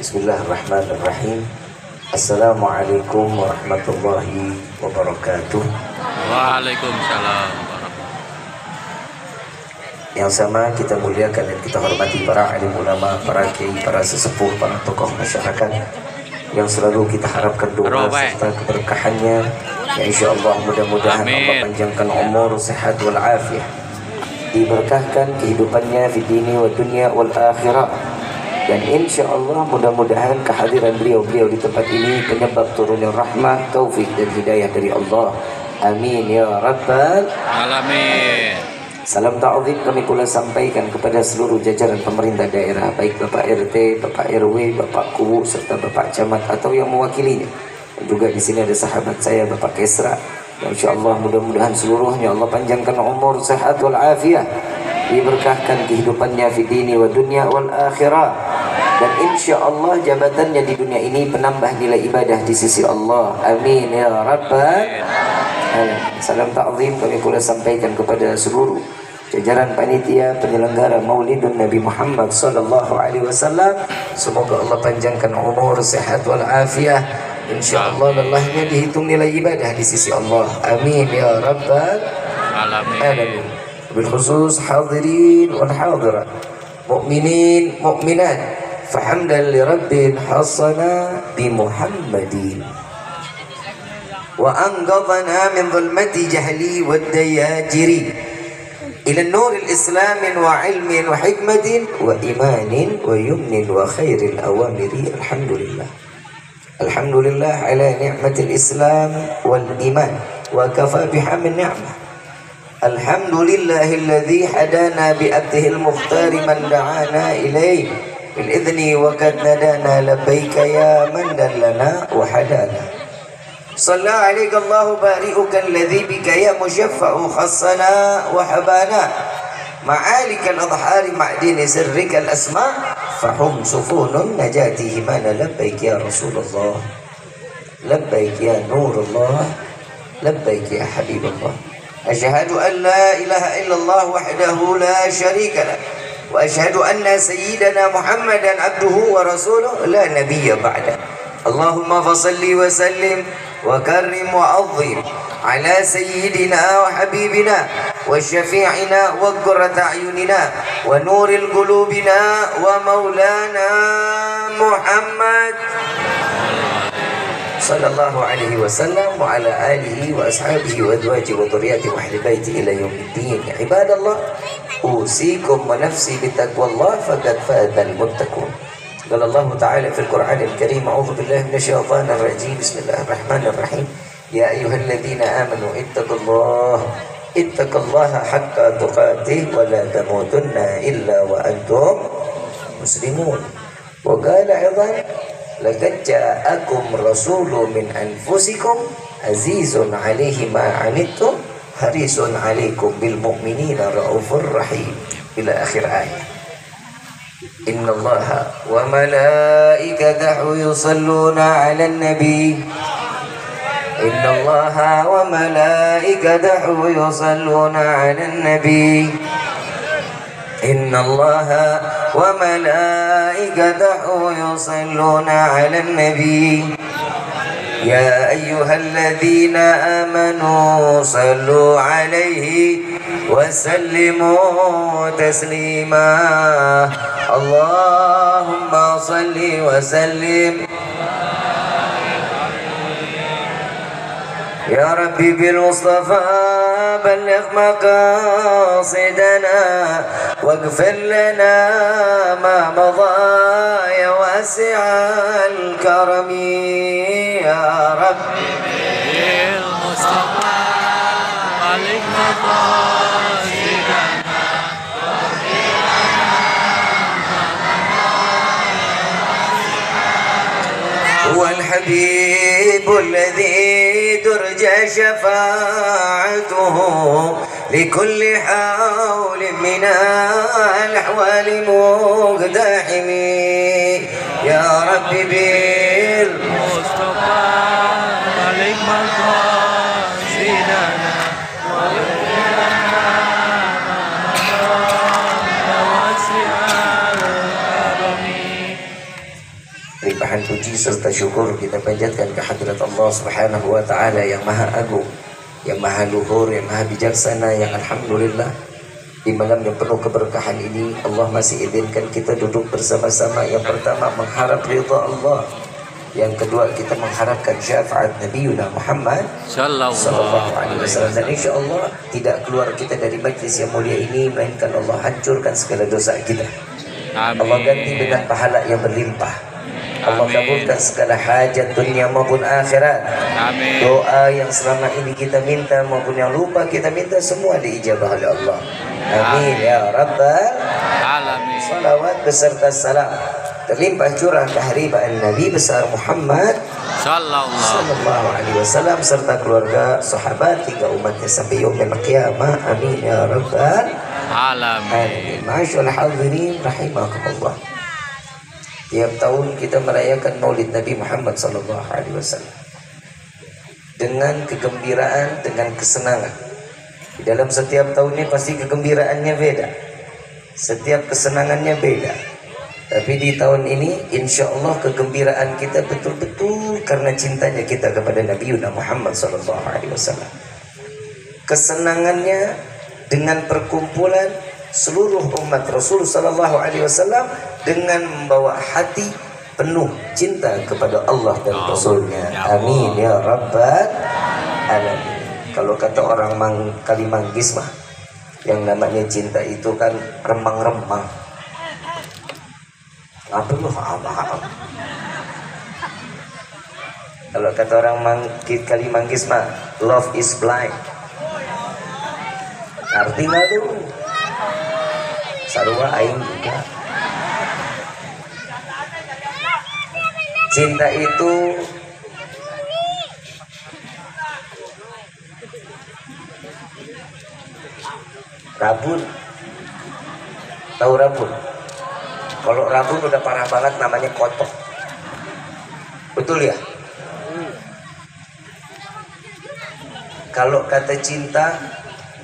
Bismillahirrahmanirrahim. Assalamualaikum warahmatullahi wabarakatuh. Waalaikumsalam. Yang sama kita muliakan dan kita hormati para alim ulama, para kiai, para sesepuh, para tokoh masyarakat yang selalu kita harapkan doa serta keberkahannya. Ya insyaallah mudah-mudahan Allah panjangkan umur, sehat wal afiah, diberkahkan kehidupannya di dini wa dunia wal akhirah. Dan insya Allah mudah-mudahan kehadiran beliau di tempat ini penyebab turunnya rahmah, taufik dan hidayah dari Allah. Amin ya rabbal alamin. Salam ta'zim kami pula sampaikan kepada seluruh jajaran pemerintah daerah, baik Bapak RT, Bapak RW, Bapak Kubu serta Bapak Camat atau yang mewakilinya. Dan juga di sini ada sahabat saya Bapak Kesra. Dan insya Allah mudah-mudahan seluruhnya Allah panjangkan umur, sehat wal afiah, diberkahkan kehidupannya fi dini wa dunia wal akhirah, dan insya Allah jabatannya di dunia ini penambah nilai ibadah di sisi Allah. Amin ya rabbal alamin. Salam ta'zim kami pula sampaikan kepada seluruh jajaran panitia penyelenggara Maulidun Nabi Muhammad sallallahu alaihi wasallam. Semoga Allah panjangkan umur, sehat wal afiah. Insya Allah lelahnya dihitung nilai ibadah di sisi Allah. Amin ya rabbal alamin. بالخصوص حاضرين والحاضرات مؤمنين مؤمنات فحمدا لرب حصنا بمحمد وأنقذنا من ظلمة جهل والدياجر إلى النور الإسلام وعلم وحكمة وإيمان ويمن وخير الأوامر. الحمد لله الحمد لله على نعمة الإسلام والإيمان وكفى بها من نعمة. الحمد لله الذي هدانا بأبده المختار من دعانا إليه بالإذن وقد ندانا لبيك يا من دلنا وحدانا. صلى عليك الله بارئك الذي بك يا مشفع خصنا وحبانا. معالك الأظهار معدن سرك الأسماء فهم سفون النجاة همانا. لبيك يا رسول الله، لبيك يا نور الله، لبيك يا حبيب الله. أشهد أن لا إله إلا الله وحده لا شريك له، وأشهد أن سيدنا محمدا عبده ورسوله لا نبي بعده. اللهم فصل وسلم وكرم وعظم على سيدنا وحبيبنا وشفيعنا وقرة أعيننا ونور قلوبنا ومولانا محمد صلى الله عليه وسلم وعلى آله وأصحابه وأزواجه وذريته وأهل بيته إلى يوم الدين. عباد الله أوصيكم ونفسي بتقوى الله فقد فاز المتقون. قال الله تعالى في القرآن الكريم أعوذ بالله من الشيطان الرجيم بسم الله الرحمن الرحيم يا أيها الذين آمنوا اتقوا الله حق تقاته ولا تموتن إلا وأنتم مسلمون. وقال أيضا لقد جاءكم رسول من أنفسكم عزيز عليه ما عنتم حريص عليكم بالمؤمنين رؤوف رحيم إلى آخر آية. إن الله وملائكته يصلون على النبي إن الله وملائكته يصلون على النبي إن الله وملائكته يصلون على النبي يا أيها الذين آمنوا صلوا عليه وسلموا تسليما. اللهم صل وسلم يا ربي بالمصطفى بلغ مقاصدنا واغفر لنا ما مضى يا واسع الكرم يا ربي بالمصطفى بلغ مقاصدنا هو الحبيب الذي ترجى شفاعته لكل حول من الأحوال مقتحم يا رب بالمصطفى بلغ مقاصدنا Limpahan puji serta syukur kita panjatkan ke hadirat Allah Subhanahu wa taala yang Maha Agung, yang Maha Luhur, yang Maha Bijaksana, yang alhamdulillah di malam yang penuh keberkahan ini Allah masih izinkan kita duduk bersama-sama. Yang pertama mengharap ridha Allah, yang kedua kita mengharapkan syafaat Nabi Muhammad sallallahu alaihi wasallam. Dan insyaallah tidak keluar kita dari majlis yang mulia ini melainkan Allah hancurkan segala dosa kita. Amin. Allah ganti dengan pahala yang berlimpah. Allah kabulkan segala hajat dunia maupun akhirat. Amin. Doa yang selama ini kita minta maupun yang lupa kita minta semua diijabah oleh Allah. Amin ya rabbal Alamin. salawat beserta salam terlimpah curah keharibaan Nabi besar Muhammad sallallahu alaihi wasallam serta keluarga, sahabat hingga umatnya sampai yaumil qiyamah. Amin ya rabbal Alamin. Ma'asyiral hadirin rahimakumullah. Tiap tahun kita merayakan Maulid Nabi Muhammad sallallahu alaihi wasallam dengan kegembiraan, dengan kesenangan. Di dalam setiap tahunnya pasti kegembiraannya beda, setiap kesenangannya beda. Tapi di tahun ini insya Allah kegembiraan kita betul-betul karena cintanya kita kepada Nabi Muhammad sallallahu alaihi wasallam. Kesenangannya dengan perkumpulan seluruh umat Rasul sallallahu alaihi wasallam dengan membawa hati penuh cinta kepada Allah dan Rasulnya. Amin ya rabbal alamin. Kalau kata orang Kalimanggis mah, yang namanya cinta itu kan remang-remang. Apa lu? Kalau kata orang Kalimanggis mah, love is blind. Ngerti nggak tuh? Sarua aing juga. Cinta itu rabun. Tahu rabun? Kalau rabun udah parah banget namanya kotok. Betul ya? Kalau kata cinta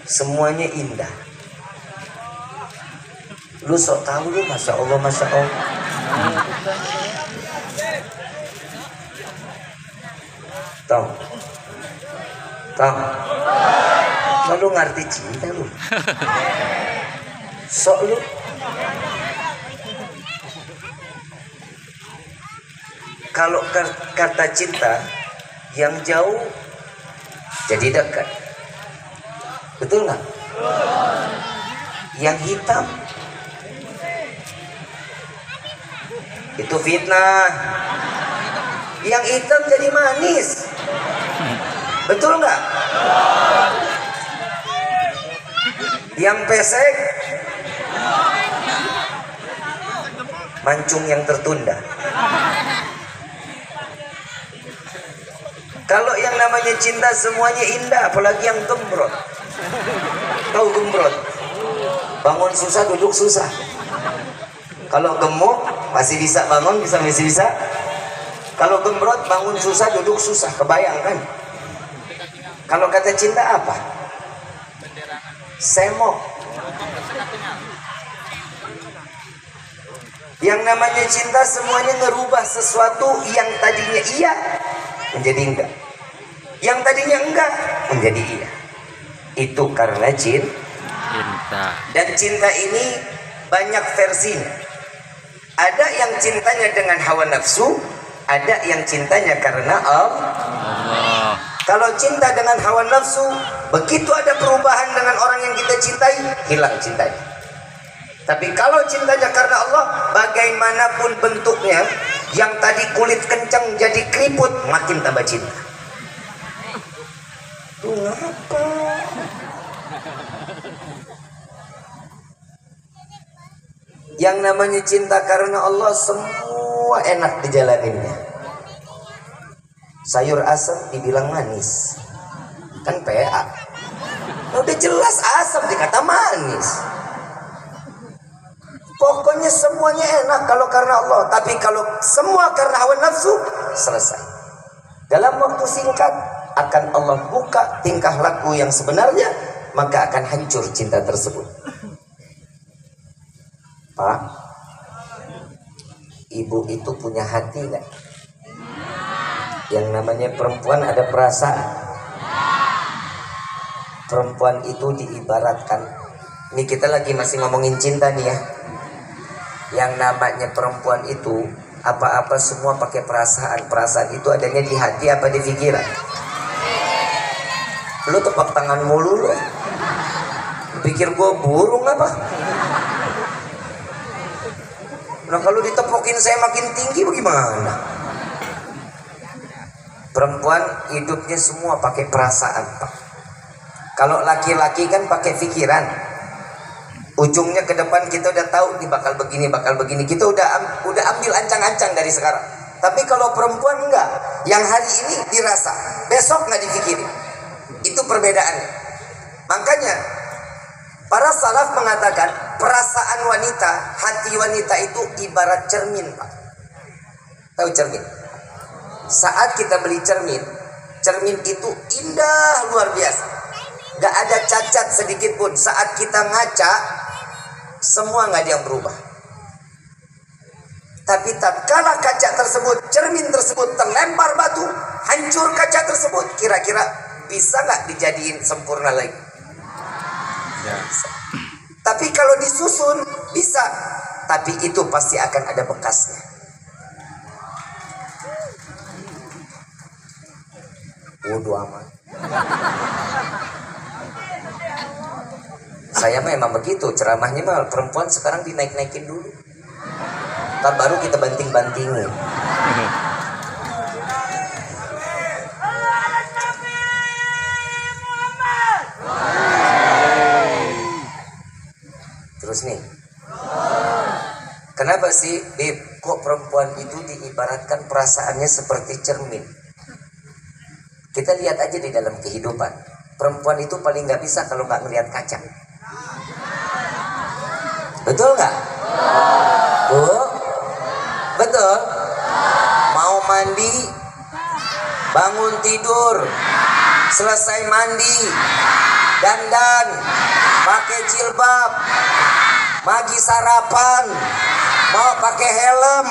semuanya indah. Lu sok tahu lu, masya Allah, masya Allah. Tahu? Lu ngerti cinta lu? Sok lu. Kalau kata cinta yang jauh jadi dekat. Betul nggak? Yang hitam itu fitnah. Yang hitam jadi manis. Betul nggak? Yang pesek mancung yang tertunda. Kalau yang namanya cinta semuanya indah, apalagi yang gembrot. Tahu gembrot? Bangun susah, duduk susah. Kalau gemuk masih bisa bangun, masih bisa. Kalau gembrot bangun susah, duduk susah. Kebayang kan? Kalau kata cinta apa? Semok. Yang namanya cinta semuanya ngerubah sesuatu yang tadinya iya menjadi enggak, yang tadinya enggak menjadi iya. Itu karena cinta. Dan cinta ini banyak versinya. Ada yang cintanya dengan hawa nafsu, ada yang cintanya karena Allah. Kalau cinta dengan hawa nafsu, begitu ada perubahan dengan orang yang kita cintai, hilang cintanya. Tapi kalau cintanya karena Allah, bagaimanapun bentuknya, yang tadi kulit kencang jadi keriput, makin tambah cinta. Tuh ngapa? Yang namanya cinta karena Allah semua enak dijalaninnya. Sayur asam dibilang manis, kan PA. Udah jelas asam dikata manis. Pokoknya semuanya enak kalau karena Allah. Tapi kalau semua karena hawa nafsu, selesai. Dalam waktu singkat akan Allah buka tingkah laku yang sebenarnya, maka akan hancur cinta tersebut. Pak, ibu itu punya hati nggak? Yang namanya perempuan ada perasaan. Perempuan itu diibaratkan, ini kita lagi masih ngomongin cinta nih ya. Yang namanya perempuan itu apa-apa semua pakai perasaan. Perasaan itu adanya di hati apa di pikiran? Lu tepuk tangan mulu lu. Pikir gua burung apa? Nah kalau ditepukin saya makin tinggi bagaimana? Perempuan hidupnya semua pakai perasaan, Pak. Kalau laki-laki kan pakai pikiran. Ujungnya ke depan kita udah tahu nih bakal begini. Kita udah ambil ancang-ancang dari sekarang. Tapi kalau perempuan enggak, yang hari ini dirasa, besok nggak dipikirin. Itu perbedaannya. Makanya para salaf mengatakan perasaan wanita, hati wanita itu ibarat cermin, Pak. Tahu cermin? Saat kita beli cermin, cermin itu indah luar biasa. Gak ada cacat sedikit pun. Saat kita ngaca, semua nggak ada yang berubah. Tapi tatkala kaca tersebut, cermin tersebut terlempar batu, hancur kaca tersebut, kira-kira bisa nggak dijadiin sempurna lagi? Ya. Tapi kalau disusun bisa, tapi itu pasti akan ada bekasnya. Bodoh amat. Saya memang begitu ceramahnya, mah perempuan sekarang dinaik-naikin dulu. Ntar baru kita banting-bantingin. Terus nih, kenapa sih kok perempuan itu diibaratkan perasaannya seperti cermin? Kita lihat aja di dalam kehidupan, perempuan itu paling nggak bisa kalau nggak ngelihat kaca. Betul nggak? Bu, betul. Mau mandi, bangun tidur, selesai mandi, dandan, pakai jilbab, pagi sarapan, mau pakai helm,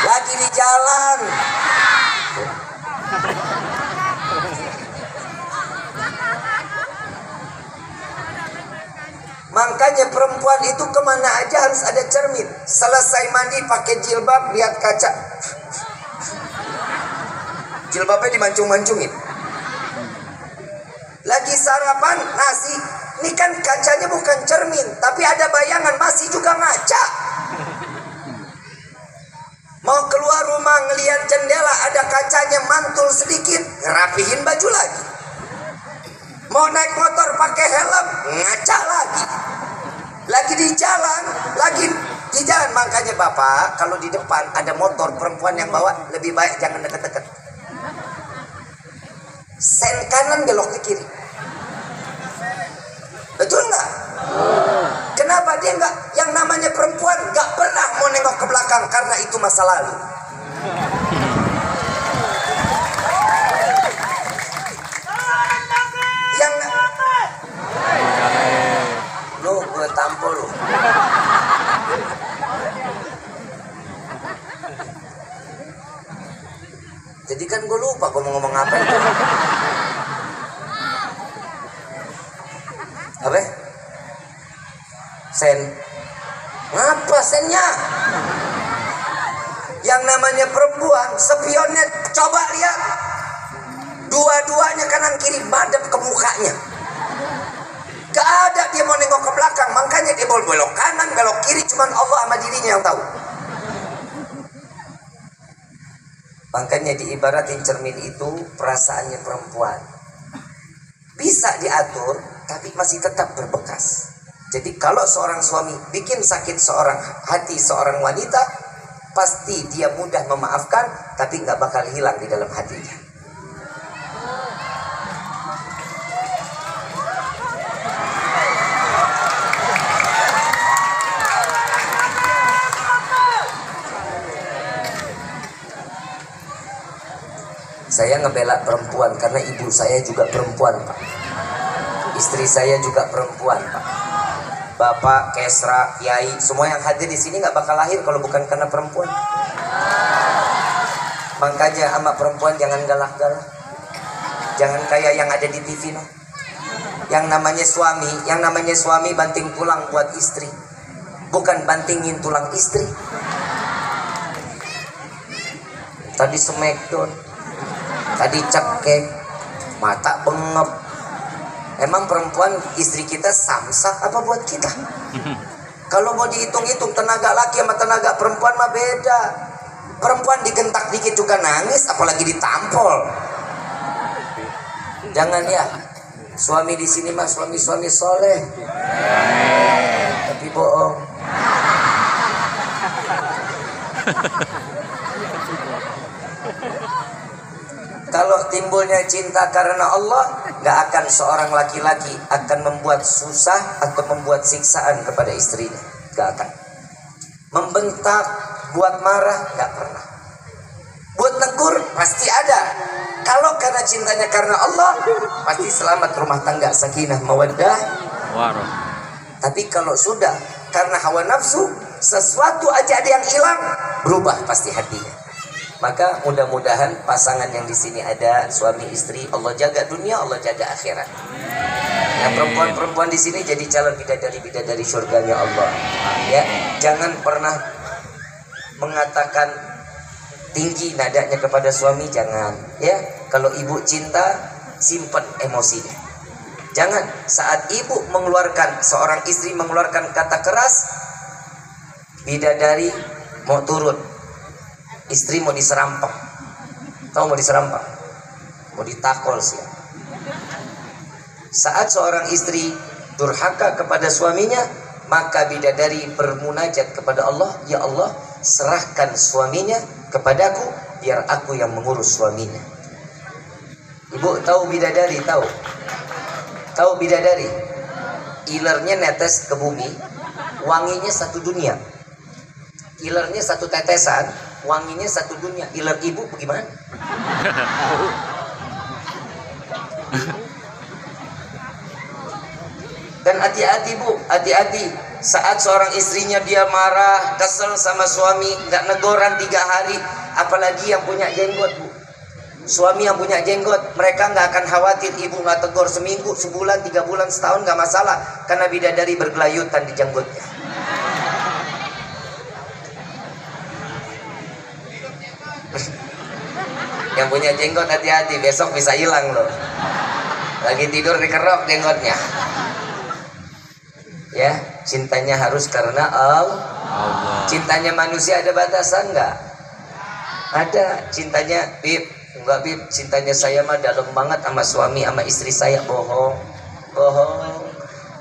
lagi di jalan. Makanya perempuan itu kemana aja harus ada cermin. Selesai mandi pakai jilbab, lihat kaca. Jilbabnya dimancung-mancungin. Lagi sarapan nasi, ini kan kacanya bukan cermin, tapi ada bayangan, masih juga ngaca. Mau keluar rumah ngelihat jendela ada kacanya mantul sedikit, ngerapihin baju lagi. Mau naik motor pakai helm, ngaca lagi. Lagi di jalan, makanya Bapak kalau di depan ada motor perempuan yang bawa, lebih baik jangan deket-deket. Sen kanan belok ke kiri. Betul nggak? Kenapa dia nggak? Yang namanya perempuan nggak pernah mau nengok ke belakang karena itu masa lalu. Yang lu gue tampol lu. Jadi kan gue lupa gue mau ngomong apa itu. Apa? Sen. Ngapa sennya? Yang namanya perempuan, spionnya coba lihat. Dua-duanya kanan kiri madep ke mukanya. Gak ada dia mau nengok ke belakang, makanya dia mau belok kanan, belok kiri, cuman Allah sama dirinya yang tahu. Makanya diibaratin cermin itu perasaannya perempuan. Bisa diatur, tapi masih tetap berbekas. Jadi kalau seorang suami bikin sakit hati seorang wanita, pasti dia mudah memaafkan, tapi nggak bakal hilang di dalam hatinya. Saya ngebela perempuan karena ibu saya juga perempuan, Pak. Istri saya juga perempuan, Pak. bapak, kesra, kiai, semua yang hadir di sini nggak bakal lahir kalau bukan karena perempuan. Makanya sama perempuan jangan galak-galak, jangan kayak yang ada di TV no. Yang namanya suami banting tulang buat istri, bukan bantingin tulang istri. Tadi smackdown, tadi cekek, mata bengep. Emang perempuan istri kita samsak apa buat kita? Kalau mau dihitung-hitung tenaga laki sama tenaga perempuan mah beda. Perempuan digentak dikit juga nangis, apalagi ditampol. Jangan ya. Suami di sini mah suami-suami soleh. Tapi bohong. Kalau timbulnya cinta karena Allah, gak akan seorang laki-laki akan membuat susah atau membuat siksaan kepada istrinya. Gak akan. Membentak, buat marah, gak pernah. Buat negur, pasti ada. Kalau karena cintanya karena Allah, pasti selamat rumah tangga, sakinah, mawaddah. Tapi kalau sudah karena hawa nafsu, sesuatu aja ada yang hilang, berubah pasti hatinya. Maka mudah-mudahan pasangan yang di sini ada suami istri, Allah jaga dunia, Allah jaga akhirat. Yang perempuan-perempuan di sini jadi calon bidadari surganya Allah. Ya, jangan pernah mengatakan tinggi nadanya kepada suami, jangan. Ya, kalau ibu cinta, simpan emosinya. Jangan saat ibu mengeluarkan, seorang istri mengeluarkan kata keras, bidadari mau turun. Istri mau diserampok. Tahu mau diserampok? Mau ditakol sih. Saat seorang istri durhaka kepada suaminya, maka bidadari bermunajat kepada Allah, ya Allah, serahkan suaminya kepadaku biar aku yang mengurus suaminya. Ibu tahu bidadari? Tahu bidadari? Ilernya netes ke bumi, wanginya satu dunia. Ilernya satu tetesan, wanginya satu dunia. Iler ibu bagaimana? Dan hati-hati bu, hati-hati. Saat seorang istrinya dia marah, kesel sama suami, nggak negoran 3 hari, apalagi yang punya jenggot bu. Suami yang punya jenggot, mereka nggak akan khawatir ibu nggak tegur seminggu, sebulan, 3 bulan, setahun nggak masalah, karena bidadari bergelayutan di jenggotnya. Yang punya jenggot hati-hati, besok bisa hilang loh. Lagi tidur dikerok jenggotnya. Ya, cintanya harus karena Allah. Cintanya manusia ada batasan nggak? Ada. Cintanya bib, enggak bib, cintanya saya mah dalam banget sama suami, sama istri saya. Bohong.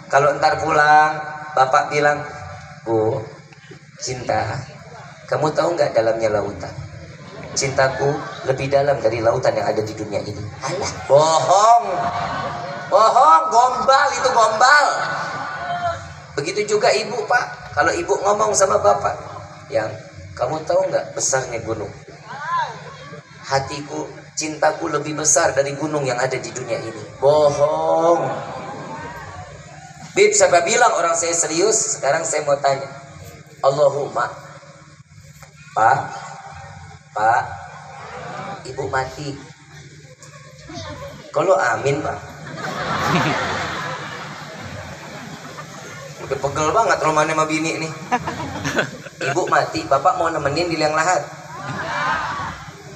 Kalau ntar pulang, bapak bilang, Bu, cinta, kamu tahu nggak dalamnya lautan? Cintaku lebih dalam dari lautan yang ada di dunia ini. Alah, bohong, gombal itu gombal. Begitu juga ibu pak, kalau ibu ngomong sama bapak, yang kamu tahu nggak besarnya gunung? Hatiku, cintaku lebih besar dari gunung yang ada di dunia ini. Bohong. Bib, siapa bilang orang saya serius? Sekarang saya mau tanya, Allahumma, Pak, ibu mati. Kalau amin pak. Udah pegel banget romannya sama bini nih. Ibu mati, bapak mau nemenin di liang lahat.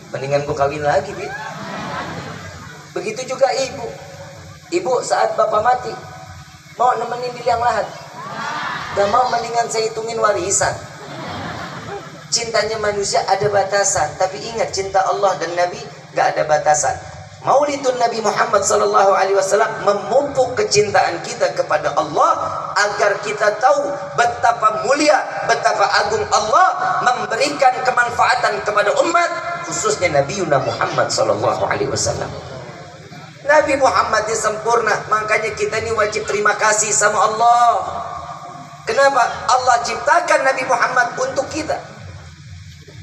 Mendingan gue kawin lagi, Bi. Begitu juga ibu. Ibu saat bapak mati, mau nemenin di liang lahat. Gak mau, mendingan saya hitungin warisan. Cintanya manusia ada batasan, tapi ingat cinta Allah dan Nabi gak ada batasan. Maulidun Nabi Muhammad SAW memupuk kecintaan kita kepada Allah agar kita tahu betapa mulia, betapa agung Allah memberikan kemanfaatan kepada umat, khususnya Nabi Muhammad SAW. Nabi Muhammad ini sempurna, makanya kita ini wajib terima kasih sama Allah. Kenapa? Allah ciptakan Nabi Muhammad untuk kita.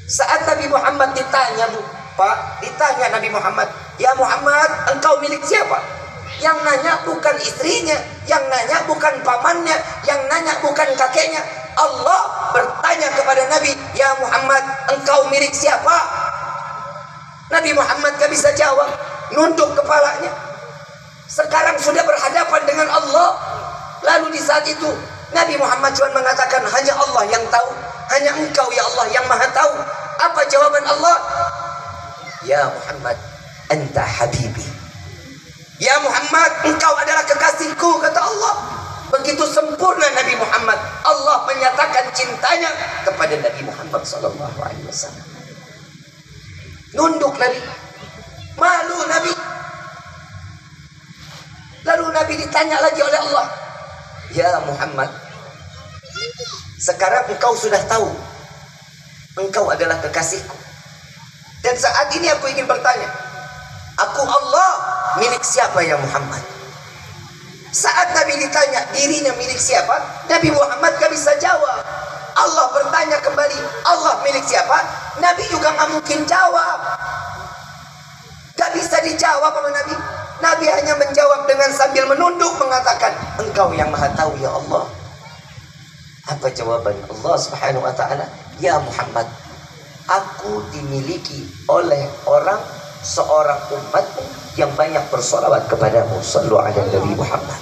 Saat Nabi Muhammad ditanya, Bu, Pak, ditanya Nabi Muhammad, ya Muhammad, engkau milik siapa? Yang nanya bukan istrinya, yang nanya bukan pamannya, yang nanya bukan kakeknya. Allah bertanya kepada Nabi, ya Muhammad, engkau milik siapa? Nabi Muhammad gak bisa jawab, nunduk kepalanya. Sekarang sudah berhadapan dengan Allah. Lalu di saat itu Nabi Muhammad cuma mengatakan, hanya Allah yang tahu, hanya engkau ya Allah yang maha tahu. Apa jawaban Allah? Ya Muhammad, anta habibi. Ya Muhammad, engkau adalah kekasihku, kata Allah. Begitu sempurna Nabi Muhammad. Allah menyatakan cintanya kepada Nabi Muhammad SAW. Nunduk Nabi, malu Nabi. Lalu Nabi ditanya lagi oleh Allah, ya Muhammad, sekarang engkau sudah tahu engkau adalah kekasihku. Dan saat ini aku ingin bertanya, aku Allah milik siapa ya Muhammad? Saat Nabi ditanya dirinya milik siapa, Nabi Muhammad gak bisa jawab. Allah bertanya kembali, Allah milik siapa? Nabi juga gak mungkin jawab. Gak bisa dijawab sama Nabi. Nabi hanya menjawab dengan sambil menunduk mengatakan, engkau yang maha tahu ya Allah. Apa jawaban Allah Subhanahu wa ta'ala? Ya Muhammad, aku dimiliki oleh seorang umatmu yang banyak bersolawat kepadamu. Sallu ala Nabi Muhammad.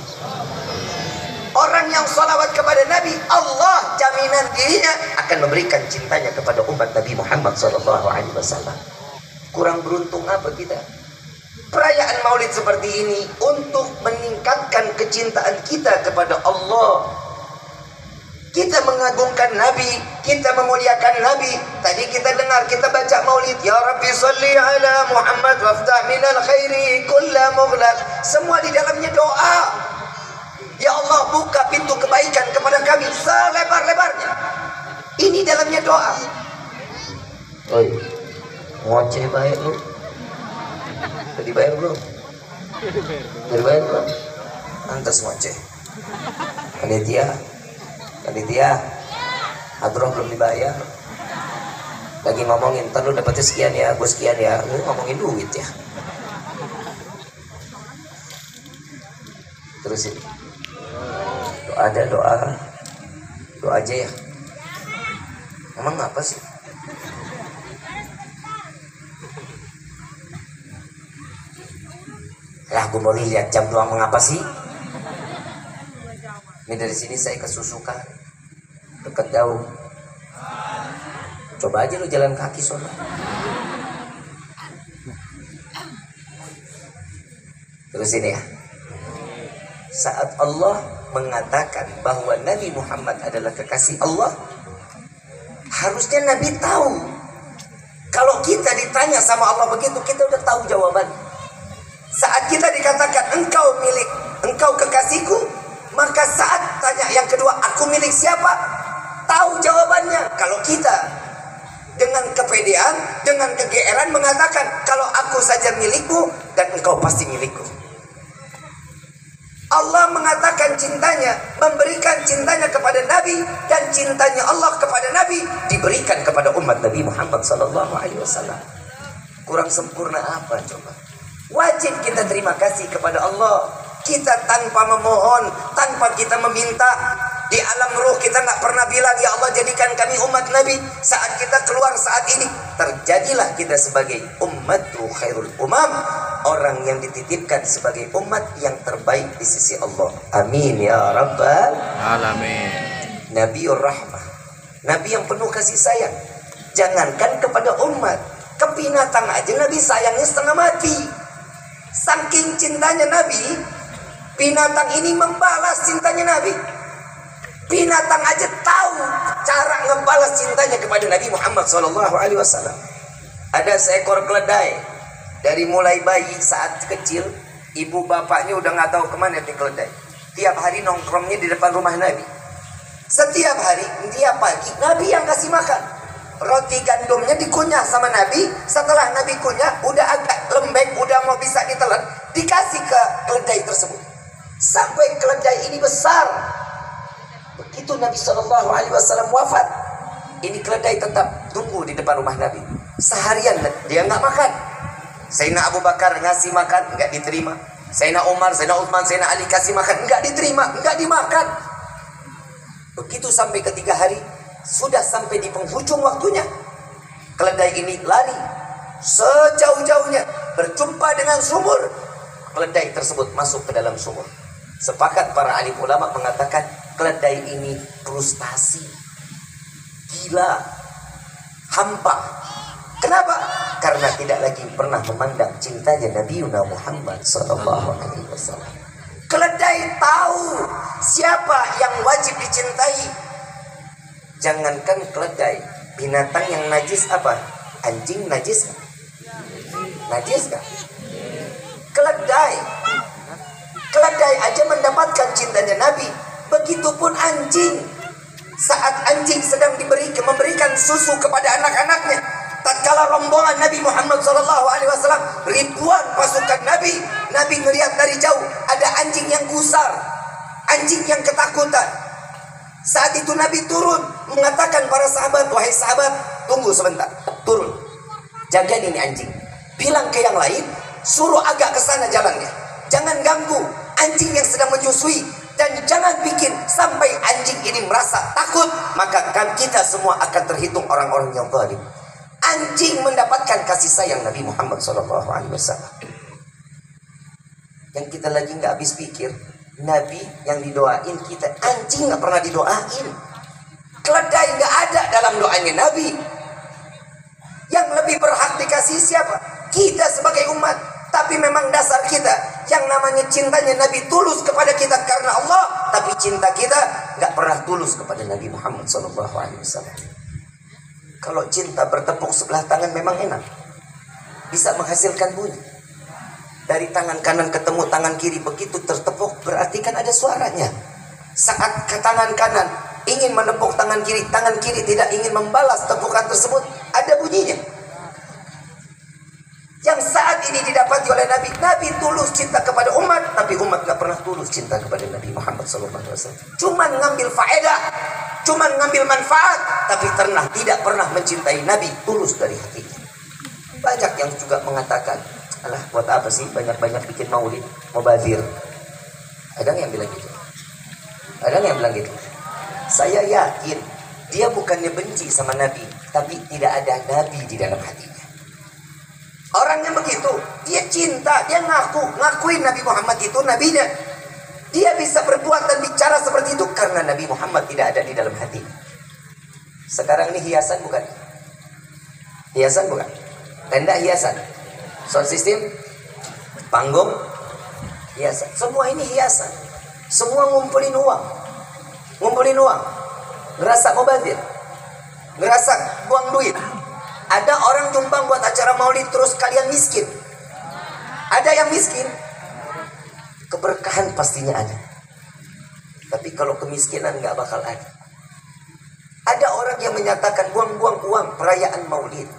Orang yang solawat kepada Nabi, Allah jaminan dirinya akan memberikan cintanya kepada umat Nabi Muhammad SAW. Kurang beruntung apa kita? Perayaan Maulid seperti ini untuk meningkatkan kecintaan kita kepada Allah. Kita mengagungkan Nabi, kita memuliakan Nabi. Tadi kita dengar, kita baca Maulid, ya Rabbi salli ala Muhammad waftah minal khairi kulla mughlaq. Semua di dalamnya doa. Ya Allah, buka pintu kebaikan kepada kami selebar-lebarnya. Ini dalamnya doa. Oi, ngoceh baik lu. Tadi bayar belum? Tadi bayar belum? Antas ngoceh. Panitia, hadroh belum dibayar. Lagi ngomongin, ntar lu dapetnya sekian ya, gue sekian ya. Lu ngomongin duit ya. Terusin. Doa aja ya. Emang apa sih? Lah, gue mau lihat jam doang mengapa sih? Ini dari sini saya ke Susukan, dekat jauh. Coba aja lu jalan kaki sono. Terus ini ya. Saat Allah mengatakan bahwa Nabi Muhammad adalah kekasih Allah, harusnya Nabi tahu. Kalau kita ditanya sama Allah begitu, kita udah tahu jawaban. Saat kita dikatakan engkau kekasihku, maka saat tanya yang kedua, aku milik siapa? Tahu jawabannya. Kalau kita dengan kepedean, dengan kegeeran mengatakan, kalau aku saja milikmu dan engkau pasti milikku. Allah mengatakan cintanya, memberikan cintanya kepada Nabi, dan cintanya Allah kepada Nabi diberikan kepada umat Nabi Muhammad SAW. Kurang sempurna apa coba? Wajib kita terima kasih kepada Allah. Kita tanpa memohon, tanpa kita meminta, di alam ruh kita nggak pernah bilang, ya Allah jadikan kami umat Nabi. Saat kita keluar saat ini, terjadilah kita sebagai ummatu khairul umam, orang yang dititipkan sebagai umat yang terbaik di sisi Allah. Amin ya rabbal Alamin. Nabiur rahmah, Nabi yang penuh kasih sayang. Jangankan kepada umat, ke binatang aja Nabi sayangnya setengah mati. Saking cintanya Nabi, binatang ini membalas cintanya Nabi. Binatang aja tahu cara ngebalas cintanya kepada Nabi Muhammad SAW. Ada seekor keledai, dari mulai bayi saat kecil, ibu bapaknya udah nggak tahu kemana nih keledai. Tiap hari nongkrongnya di depan rumah Nabi. Setiap hari, tiap pagi, Nabi yang kasih makan. Roti gandumnya dikunyah sama Nabi. Setelah Nabi kunyah, udah agak lembek, udah mau bisa ditelan, dikasih ke keledai tersebut. Sampai keledai ini besar. Begitu Nabi SAW wafat, ini keledai tetap tunggu di depan rumah Nabi. Seharian dia nggak makan. Sayyidina Abu Bakar ngasih makan, nggak diterima. Sayyidina Umar, Sayyidina Utsman, Sayyidina Ali kasih makan, enggak diterima, enggak dimakan. Begitu sampai ketiga hari, sudah sampai di penghujung waktunya, keledai ini lari sejauh-jauhnya, berjumpa dengan sumur. Keledai tersebut masuk ke dalam sumur. Sepakat para alim ulama mengatakan keledai ini frustasi, gila, hampa. Kenapa? Karena tidak lagi pernah memandang cintanya Nabi Muhammad SAW. Keledai tahu siapa yang wajib dicintai. Jangankan keledai, binatang yang najis apa? Anjing najis kan? Najis kan? Keledai aja mendapatkan cintanya Nabi. Begitupun anjing. Saat anjing sedang memberikan susu kepada anak-anaknya, tatkala rombongan Nabi Muhammad SAW, ribuan pasukan Nabi melihat dari jauh ada anjing yang gusar, anjing yang ketakutan. Saat itu Nabi turun mengatakan para sahabat, wahai sahabat, tunggu sebentar, turun, jaga ini anjing. Bilang ke yang lain, suruh agak ke sana jalannya, jangan ganggu anjing yang sedang menyusui, dan jangan bikin sampai anjing ini merasa takut, maka kan kita semua akan terhitung orang-orang yang zalim. Anjing mendapatkan kasih sayang Nabi Muhammad SAW. Yang kita lagi nggak habis pikir, Nabi yang didoain kita, anjing nggak pernah didoain. Keledai nggak ada dalam doanya Nabi. Yang lebih berhak dikasih siapa? Kita sebagai umat. Tapi memang dasar kita, yang namanya cintanya Nabi tulus kepada kita karena Allah, tapi cinta kita nggak pernah tulus kepada Nabi Muhammad SAW. Kalau cinta bertepuk sebelah tangan memang enak, bisa menghasilkan bunyi. Dari tangan kanan ketemu tangan kiri, begitu tertepuk berarti kan ada suaranya. Saat ke tangan kanan ingin menepuk tangan kiri tidak ingin membalas tepukan tersebut, ada bunyinya. Yang saat ini didapati oleh Nabi, Nabi tulus cinta kepada umat, tapi umat gak pernah tulus cinta kepada Nabi Muhammad SAW. Cuman ngambil faedah, cuman ngambil manfaat, tapi tidak pernah mencintai Nabi tulus dari hatinya. Banyak yang juga mengatakan, alah buat apa sih banyak-banyak bikin maulid, mubazir. Ada yang bilang gitu? Ada yang bilang gitu? Saya yakin dia bukannya benci sama Nabi, tapi tidak ada Nabi di dalam hatinya. Orang yang begitu, dia cinta, dia ngakuin Nabi Muhammad itu nabinya. Dia bisa berbuat dan bicara seperti itu karena Nabi Muhammad tidak ada di dalam hati. Sekarang ini hiasan bukan? Hiasan bukan? Tenda hiasan. Sound system, panggung, hiasan. Semua ini hiasan. Semua ngumpulin uang. Ngerasa mubazir, ngerasa buang duit. Ada orang nyumbang buat acara maulid terus kalian miskin. Ada yang miskin. Keberkahan pastinya ada. Tapi kalau kemiskinan nggak bakal ada. Ada orang yang menyatakan buang-buang uang perayaan maulid.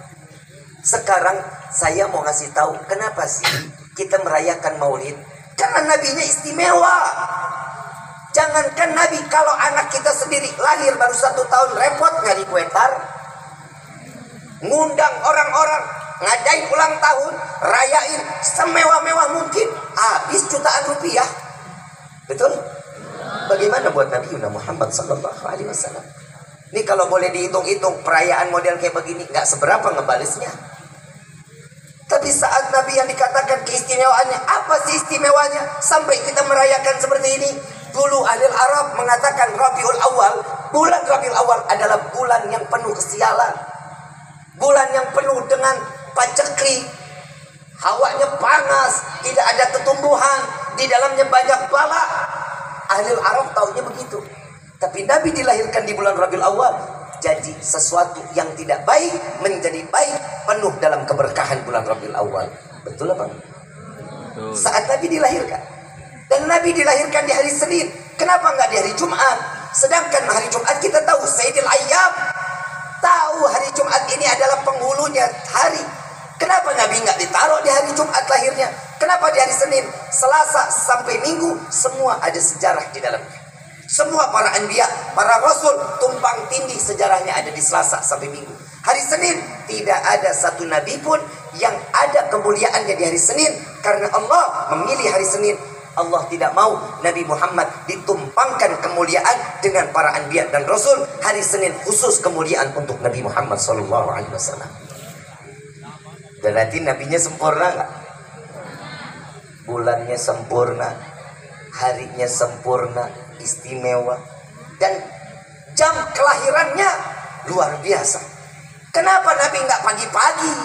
Sekarang saya mau ngasih tahu kenapa sih kita merayakan maulid. Karena nabinya istimewa. Jangankan nabi, kalau anak kita sendiri lahir baru 1 tahun repot nyari kue tar, ngundang orang-orang, ngadain ulang tahun, rayain semewah-mewah mungkin, habis jutaan rupiah. Betul? Bagaimana buat Nabi Muhammad SAW? Ini kalau boleh dihitung-hitung perayaan model kayak begini nggak seberapa ngebalisnya. Tapi saat Nabi yang dikatakan keistimewaannya, apa sih istimewanya sampai kita merayakan seperti ini? Dulu ahli Arab mengatakan Rabiul Awal, bulan Rabiul Awal adalah bulan yang penuh kesialan. Bulan yang penuh dengan paceklik, hawanya panas, tidak ada ketumbuhan, di dalamnya banyak bala. Ahli Arab taunya begitu. Tapi Nabi dilahirkan di bulan Rabiul Awal, jadi sesuatu yang tidak baik menjadi baik, penuh dalam keberkahan bulan Rabiul Awal. Betul apa? Betul. Saat Nabi dilahirkan, dan Nabi dilahirkan di hari Senin, kenapa nggak di hari Jumat? Sedangkan hari Jumat kita tahu Sayyidil Ayyam, tahu hari Jumat ini adalah penghulunya hari. Kenapa Nabi nggak ditaruh di hari Jumat lahirnya? Kenapa di hari Senin, Selasa sampai Minggu? Semua ada sejarah di dalamnya. Semua para anbiya, para rasul tumpang tindih sejarahnya ada di Selasa sampai Minggu. Hari Senin tidak ada satu nabi pun yang ada kemuliaannya di hari Senin, karena Allah memilih hari Senin. Allah tidak mau Nabi Muhammad ditumpangkan kemuliaan dengan para anbiya dan rasul. Hari Senin khusus kemuliaan untuk Nabi Muhammad SAW. Berarti nabinya sempurna nggak? Bulannya sempurna, harinya sempurna, istimewa, dan jam kelahirannya luar biasa. Kenapa Nabi nggak pagi-pagi?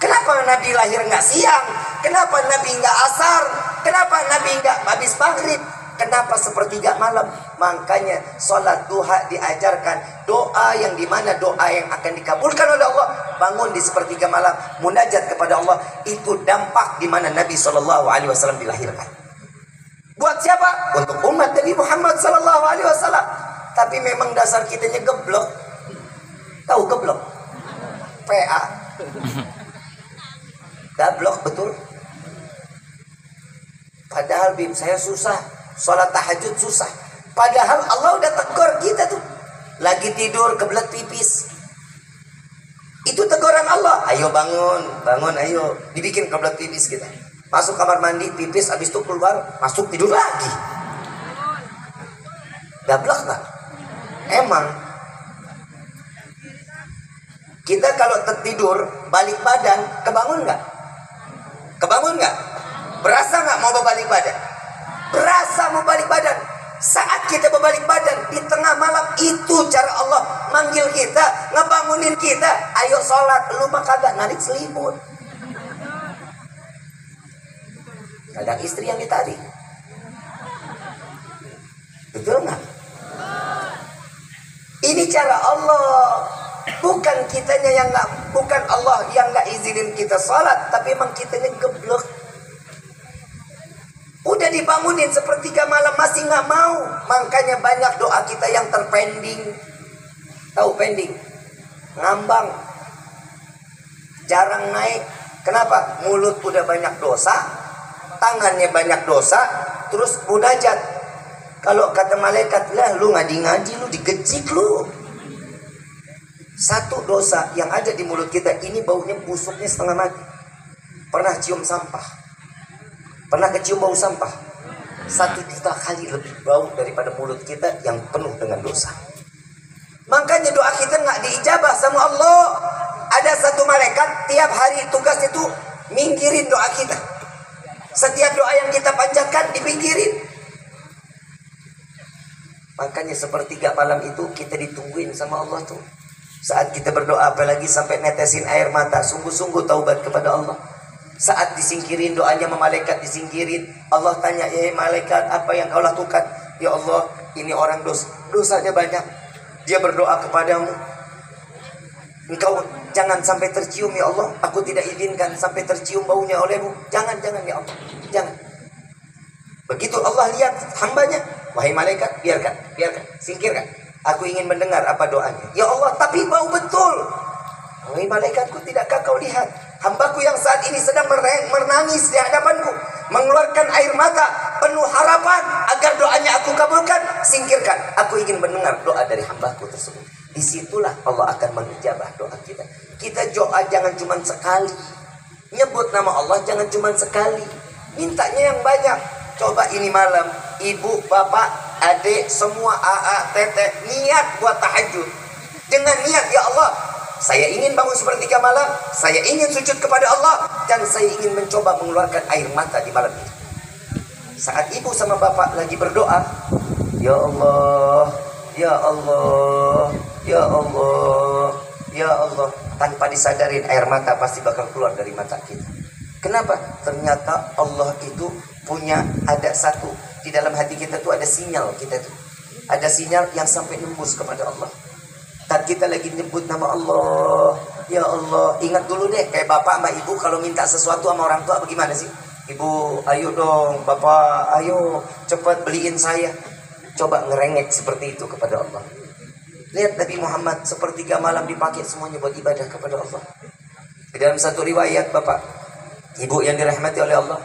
Kenapa Nabi lahir nggak siang? Kenapa Nabi nggak asar? Kenapa Nabi nggak habis maghrib? Kenapa sepertiga malam? Makanya sholat duha diajarkan, doa yang dimana doa yang akan dikabulkan oleh Allah. Bangun di sepertiga malam, munajat kepada Allah. Itu dampak dimana Nabi SAW dilahirkan. Buat siapa? Untuk umat Nabi Muhammad SAW. Tapi memang dasar kitanya geblok. Tahu geblok? PA. Gablok betul. Padahal Bim, saya susah sholat tahajud susah. Padahal Allah udah tegur kita tuh. Lagi tidur kebelet pipis. Itu teguran Allah. Ayo bangun, bangun ayo. Dibikin kebelet pipis kita. Masuk kamar mandi, pipis, habis itu keluar, masuk tidur lagi. Gablok nggak? Emang. Kita kalau tertidur, balik badan, kebangun nggak? Kebangun nggak? Berasa nggak mau berbalik badan? Berasa mau balik badan. Saat kita berbalik badan di tengah malam, itu cara Allah manggil kita, ngebangunin kita. Ayo sholat, lu mah kagak narik selimut. Kadang istri yang ditarik. Betul nggak? Ini cara Allah. Bukan kitanya yang nggak, bukan Allah yang nggak izinin kita sholat, tapi emang kitanya geblek. Udah dibangunin sepertiga malam masih nggak mau. Makanya banyak doa kita yang terpending. Tahu pending? Ngambang, jarang naik. Kenapa? Mulut udah banyak dosa, tangannya banyak dosa, terus munajat. Kalau kata malaikat, lah lu ngadi-ngadi, lu digecik lu. Satu dosa yang ada di mulut kita ini baunya busuknya setengah mati. Pernah cium sampah? Pernah kecium bau sampah? 1 juta kali lebih bau daripada mulut kita yang penuh dengan dosa. Makanya doa kita nggak diijabah sama Allah. Ada satu malaikat tiap hari tugas itu minggirin doa kita. Setiap doa yang kita panjatkan dipinggirin. Makanya sepertiga malam itu kita ditungguin sama Allah tuh. Saat kita berdoa, apalagi sampai netesin air mata, sungguh-sungguh taubat kepada Allah. Saat disingkirin doanya sama malaikat, disingkirin, Allah tanya, ya malaikat, apa yang kau lakukan? Ya Allah, ini orang dosanya banyak. Dia berdoa kepadamu, engkau jangan sampai tercium ya Allah. Aku tidak izinkan sampai tercium baunya olehmu. Jangan ya Allah, jangan. Begitu Allah lihat hambanya, wahai malaikat, biarkan, singkirkan. Aku ingin mendengar apa doanya. Ya Allah, tapi bau betul. Wahai malaikatku, tidakkah kau lihat hambaku yang saat ini sedang menangis di hadapanku, mengeluarkan air mata, penuh harapan agar doanya aku kabulkan. Singkirkan. Aku ingin mendengar doa dari hambaku tersebut. Disitulah Allah akan mengijabah doa kita. Kita doa jangan cuma sekali. Nyebut nama Allah jangan cuma sekali. Mintanya yang banyak. Coba ini malam, ibu, bapak, adik, semua AA, tete, niat buat tahajud. Dengan niat, ya Allah, saya ingin bangun sepertiga malam, saya ingin sujud kepada Allah, dan saya ingin mencoba mengeluarkan air mata di malam itu. Saat ibu sama bapak lagi berdoa, ya Allah, ya Allah, ya Allah, ya Allah, tanpa disadarin air mata pasti bakal keluar dari mata kita. Kenapa? Ternyata Allah itu punya ada satu di dalam hati kita tuh, ada sinyal kita tuh, ada sinyal yang sampai nembus kepada Allah. Saat kita lagi nyebut nama Allah, ya Allah, ingat dulu deh, kayak bapak sama ibu kalau minta sesuatu sama orang tua bagaimana sih? Ibu, ayo dong, bapak, ayo cepat beliin saya. Coba ngerengek seperti itu kepada Allah. Lihat Nabi Muhammad sepertiga malam dipakai semuanya buat ibadah kepada Allah. Di dalam satu riwayat, bapak, ibu yang dirahmati oleh Allah,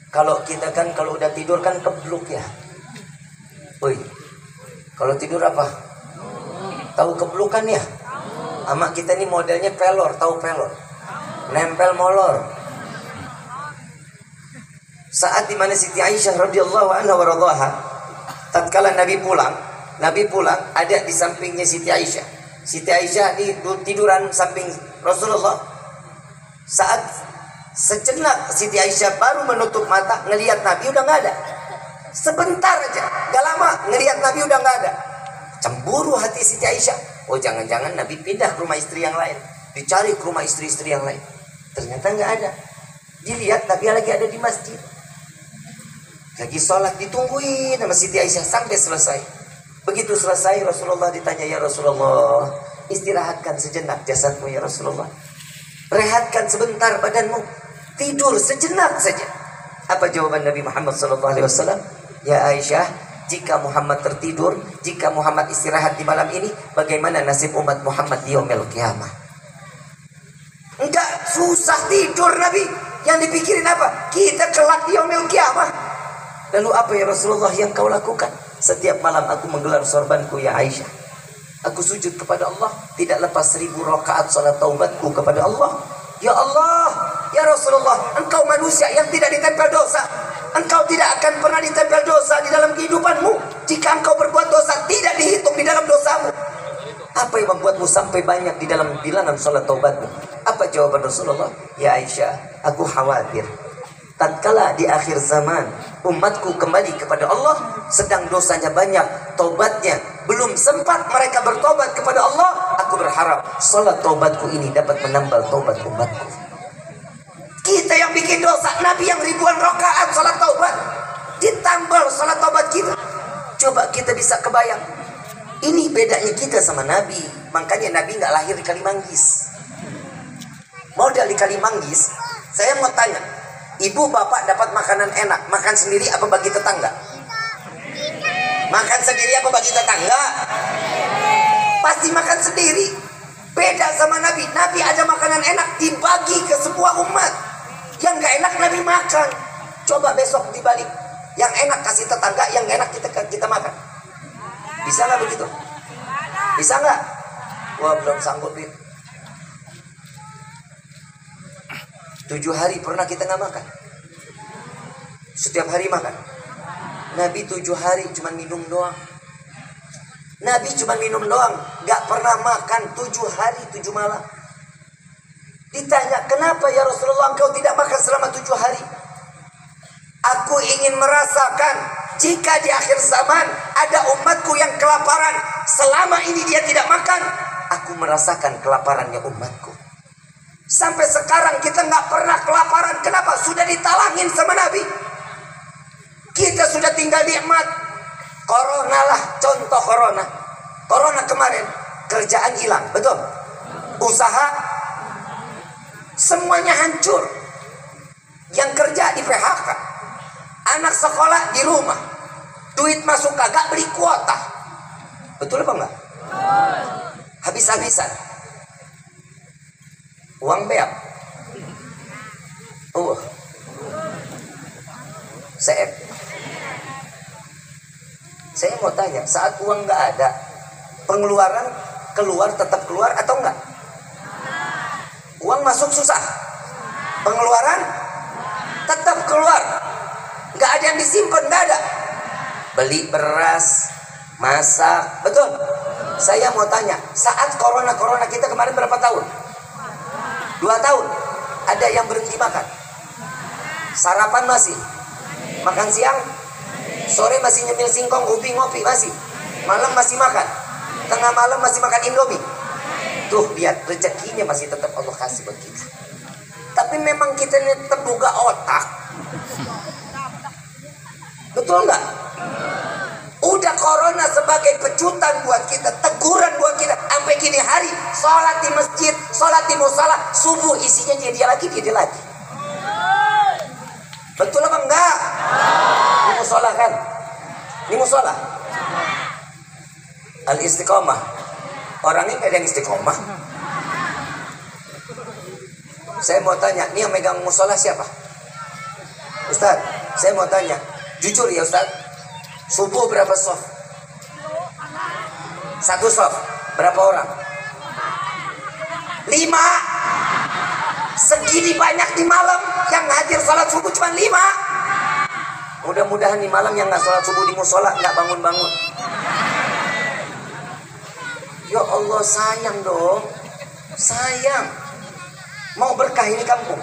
kalau kita kan kalau udah tidur kan kebluk ya. Woi, kalau tidur apa? Tahu keblukan ya? Ama kita ini modelnya pelor, tahu pelor? Nempel molor. Saat dimana Siti Aisyah radhiyallahu anha wa radhaha, tatkala Nabi pulang ada di sampingnya Siti Aisyah. Siti Aisyah di tiduran samping Rasulullah. Saat sejenak Siti Aisyah baru menutup mata, ngelihat Nabi udah nggak ada. Sebentar aja, gak lama ngelihat Nabi udah nggak ada. Cemburu hati Siti Aisyah. Oh, jangan-jangan Nabi pindah ke rumah istri yang lain, dicari ke rumah istri-istri yang lain. Ternyata nggak ada. Dilihat Nabi lagi ada di masjid, lagi sholat, ditungguin sama Siti Aisyah sampai selesai. Begitu selesai, Rasulullah ditanya, ya Rasulullah, istirahatkan sejenak jasadmu ya Rasulullah. Rehatkan sebentar badanmu, tidur sejenak saja. Apa jawaban Nabi Muhammad SAW? Ya Aisyah, jika Muhammad tertidur, jika Muhammad istirahat di malam ini, bagaimana nasib umat Muhammad di yaumil qiyamah? Enggak, susah tidur Nabi. Yang dipikirin apa? Kita kelak di yaumil qiyamah. Lalu apa ya Rasulullah yang kau lakukan? Setiap malam aku menggelar sorbanku ya Aisyah. Aku sujud kepada Allah, tidak lepas 1000 rakaat salat taubatku kepada Allah. Ya Allah, ya Rasulullah, engkau manusia yang tidak ditempel dosa. Engkau tidak akan pernah ditempel dosa di dalam kehidupanmu. Jika engkau berbuat dosa, tidak dihitung di dalam dosamu. Apa yang membuatmu sampai banyak di dalam bilangan salat taubatmu? Apa jawaban Rasulullah? Ya Aisyah, aku khawatir tatkala di akhir zaman umatku kembali kepada Allah, sedang dosanya banyak, taubatnya belum sempat mereka bertobat kepada Allah. Aku berharap salat taubatku ini dapat menambal taubat umatku. Kita yang bikin dosa, Nabi yang ribuan rakaat salat taubat, ditambal salat taubat kita. Coba kita bisa kebayang, ini bedanya kita sama Nabi. Makanya Nabi nggak lahir di Kalimanggis. Modal di Kalimanggis. Saya mau tanya, ibu bapak dapat makanan enak, makan sendiri apa bagi tetangga? Makan sendiri apa bagi tetangga? Pasti makan sendiri. Beda sama Nabi. Nabi ada makanan enak dibagi ke semua umat. Yang gak enak Nabi makan. Coba besok dibalik. Yang enak kasih tetangga, yang gak enak kita makan. Bisa gak begitu? Bisa gak? Wah, belum sanggup itu. 7 hari pernah kita gak makan. Setiap hari makan. Nabi 7 hari cuma minum doang. Nabi cuma minum doang, gak pernah makan 7 hari 7 malam. Ditanya, kenapa ya Rasulullah engkau tidak makan selama 7 hari? Aku ingin merasakan jika di akhir zaman ada umatku yang kelaparan, selama ini dia tidak makan, aku merasakan kelaparannya umatku. Sampai sekarang kita gak pernah kelaparan. Kenapa? Sudah ditalangin sama Nabi. Kita sudah tinggal nikmat. Corona lah, contoh corona. Corona kemarin, kerjaan hilang, betul? Usaha, semuanya hancur. Yang kerja di PHK. Anak sekolah di rumah. Duit masuk kagak, beli kuota. Betul apa enggak? Habis-habisan. Uang beak. Saya mau tanya, saat uang nggak ada, pengeluaran tetap keluar atau enggak? Uang masuk susah, pengeluaran tetap keluar, nggak ada yang disimpan, nggak ada. Beli beras, masak, betul? Saya mau tanya, saat corona kita kemarin berapa tahun? 2 tahun. Ada yang berhenti makan? Sarapan masih? Makan siang? Sore masih nyemil singkong, ubi, ngopi masih? Malam masih makan? Tengah malam masih makan Indomie? Tuh lihat, rezekinya masih tetap Allah kasih buat kita. Tapi memang kita ini tetap buka otak. Betul nggak? Udah corona sebagai pecutan buat kita, teguran buat kita. Sampai kini hari, sholat di masjid, sholat di musola, subuh isinya dia lagi. Betul apa enggak? Di musola kan? Di musola. Al-istiqomah. Orangnya nggak ada yang istiqomah. Saya mau tanya, ini yang megang musola siapa? Ustaz, saya mau tanya, jujur ya Ustaz, subuh berapa soft? 1 soft, berapa orang? 5. Segini banyak di malam yang hadir sholat subuh cuma 5. Mudah-mudahan di malam yang nggak sholat subuh di musola nggak bangun-bangun. Ya Allah, sayang dong, sayang. Mau berkah ini kampung,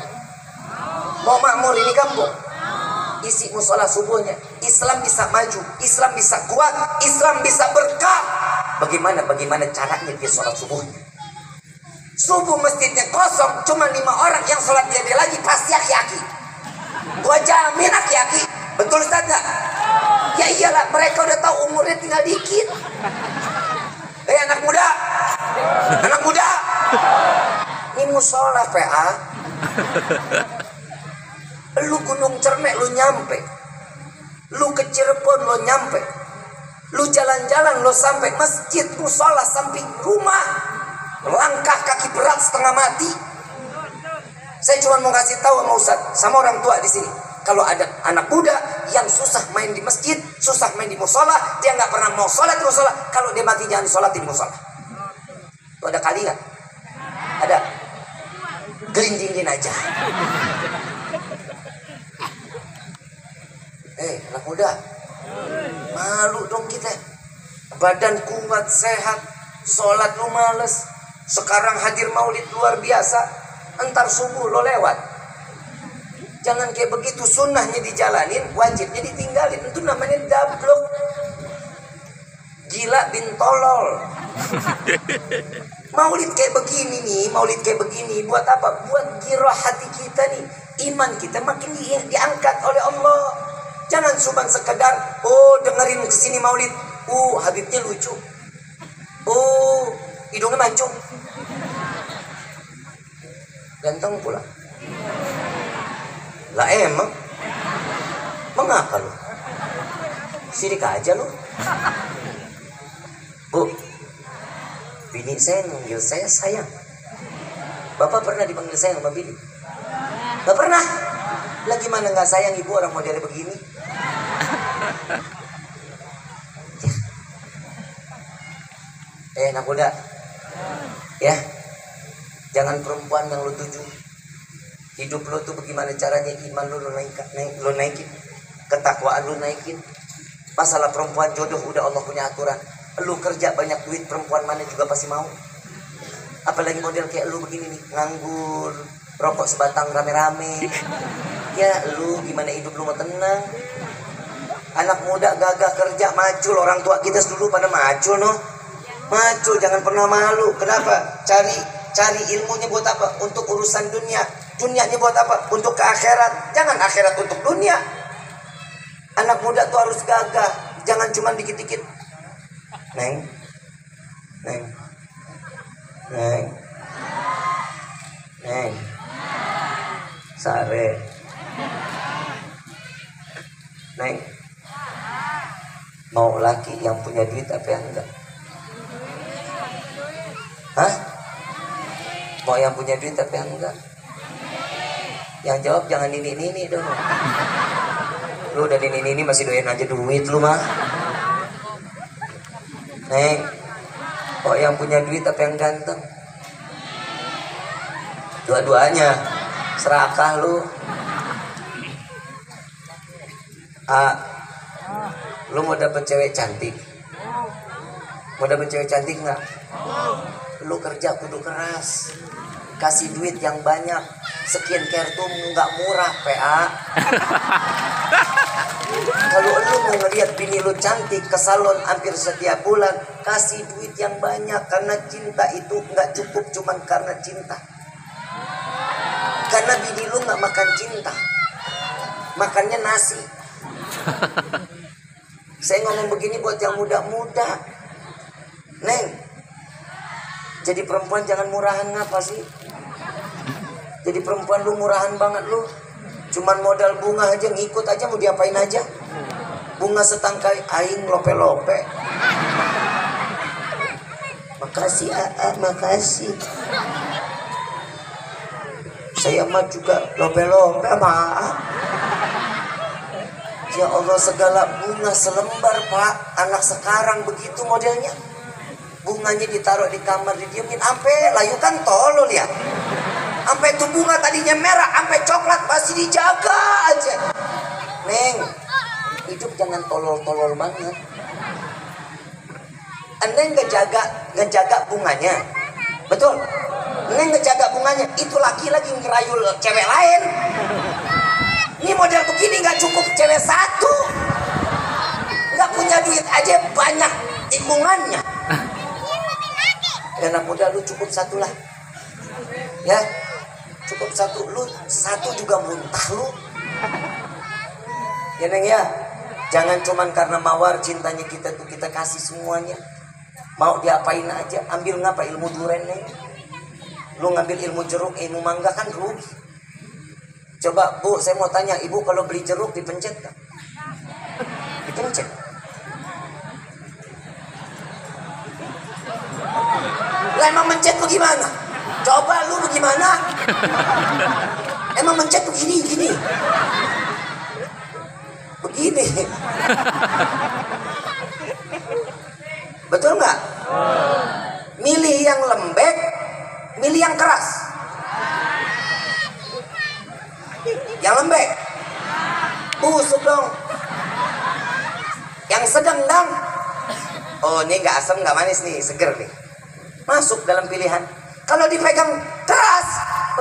mau makmur ini kampung. Isi musola subuhnya. Islam bisa maju, Islam bisa kuat, Islam bisa berkah. Bagaimana caranya dia sholat subuhnya? Subuh masjidnya kosong, cuma 5 orang yang sholat dia lagi, pasti aki-aki. Gua jamin aki-aki. Betul Ustaz gak? Ya iyalah, mereka udah tahu umurnya tinggal dikit. Anak muda, anak muda, ini musola PA. Lu Gunung Cermek lu nyampe, lu ke Cirebon lu nyampe, lu jalan-jalan lu sampai masjid musola samping rumah, langkah kaki berat setengah mati. Saya cuma mau kasih tahu sama Ustaz, sama orang tua di sini, kalau ada anak muda yang susah main di masjid, susah main di musola, dia nggak pernah mau sholat di musola, kalau dia mati jangan sholat di musola. Itu ada kali nggak? Ada. Gelinjingin aja. Anak muda, malu dong kita. Badan kuat, sehat, sholat lu males. Sekarang hadir maulid luar biasa, entar subuh lo lewat. Jangan kayak begitu, sunnahnya dijalanin, wajibnya ditinggalin. Itu namanya dablok. Gila bin tolol. Maulid kayak begini nih, maulid kayak begini buat apa? Buat giroh hati kita nih, iman kita makin diangkat oleh Allah. Jangan cuma sekedar dengerin kesini maulid, Habibnya lucu, hidungnya mancung, ganteng pula. Lah emang mengapa lu? Sirik aja lu. Bu, bini saya manggil saya sayang. Bapak pernah dipanggil sayang sama bini? Gak pernah. Lah gimana gak sayang ibu orang modelnya begini? Anak muda, ya, jangan perempuan yang lu tuju. Hidup lu tuh bagaimana caranya iman lu naikin, ketakwaan lu naikin. Masalah perempuan jodoh udah Allah punya aturan. Lu kerja banyak duit, perempuan mana juga pasti mau. Apalagi model kayak lu begini nih, nganggur, rokok sebatang rame-rame. Ya lu gimana hidup lu mau tenang? Anak muda gagah kerja, macul. Orang tua kita dulu pada macul noh. Macul, jangan pernah malu. Kenapa? Cari ilmunya buat apa? Untuk urusan dunia. Dunianya buat apa? Untuk ke akhirat. Jangan akhirat untuk dunia. Anak muda tuh harus gagah. Jangan cuma dikit-dikit. Neng. Sare. Neng. Mau laki yang punya duit apa yang enggak? Hah? Mau yang punya duit apa yang enggak? Yang jawab jangan ini dong. Lu udah ini masih doyan aja duit lu mah. Neng, kok yang punya duit apa yang ganteng? Dua-duanya. Serakah lu. Lu mau dapet cewek cantik? Mau dapet cewek cantik nggak? Lu kerja kudu keras, kasih duit yang banyak. Skincare tuh nggak murah PA. Kalau lu mau ngeliat bini lu cantik ke salon hampir setiap bulan, kasih duit yang banyak. Karena cinta itu nggak cukup cuman karena cinta. Karena bini lu nggak makan cinta, makannya nasi. Saya ngomong begini buat yang muda-muda. Neng, jadi perempuan jangan murahan ngapa sih? Jadi perempuan lu murahan banget lu. Cuman modal bunga aja ngikut aja, mau diapain aja. Bunga setangkai aing lope-lope. Makasih makasih. Saya mah juga lope-lope maaf. Ya Allah, segala bunga selembar Pak. Anak sekarang begitu modelnya. Bunganya ditaruh di kamar, didiemin sampai layukan tolol ya. Sampai tuh bunga tadinya merah, sampai coklat masih dijaga aja. Neng, hidup jangan tolol-tolol banget. Neng ngejaga bunganya, betul? Neng ngejaga bunganya, itu laki lagi ngerayul cewek lain. Ini model begini nggak cukup cewek satu, nggak punya duit aja banyak timbungannya. Anak muda lu cukup satu lah, ya cukup satu, lu satu juga muntah lu. Ya Neng ya, jangan cuman karena mawar cintanya kita tuh kita kasih semuanya. Mau diapain aja, ambil ngapa ilmu duren Neng. Lu ngambil ilmu jeruk, ilmu mangga kan rugi. Coba Bu, saya mau tanya, Ibu kalau beli jeruk dipencet kan? Dipencet. Lah emang mencet bagaimana? Coba lu bagaimana? Emang mencet begini. Begini. Betul nggak? Milih yang lembek, milih yang keras. Yang lembek, busuk dong. Yang sedang dong. Oh ini nggak asam nggak manis nih, seger nih. Masuk dalam pilihan. Kalau dipegang keras,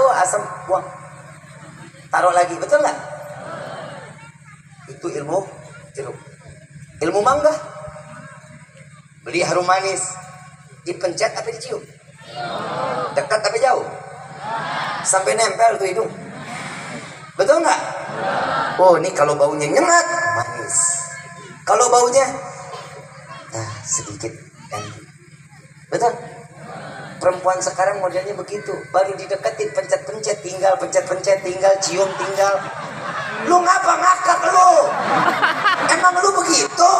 oh asam, buang. Taruh lagi, betul nggak? Itu ilmu jeruk. Ilmu mangga, beli harum manis, dipencet apa dicium? Dekat tapi jauh? Sampai nempel tuh hidung. Betul nggak? Oh ini kalau baunya nyengat, manis. Kalau baunya sedikit ganti. Betul? Perempuan sekarang modelnya begitu, baru dideketin pencet-pencet, tinggal pencet-pencet, tinggal cium, tinggal. Lu ngapa ngakak lu? Emang lu begitu?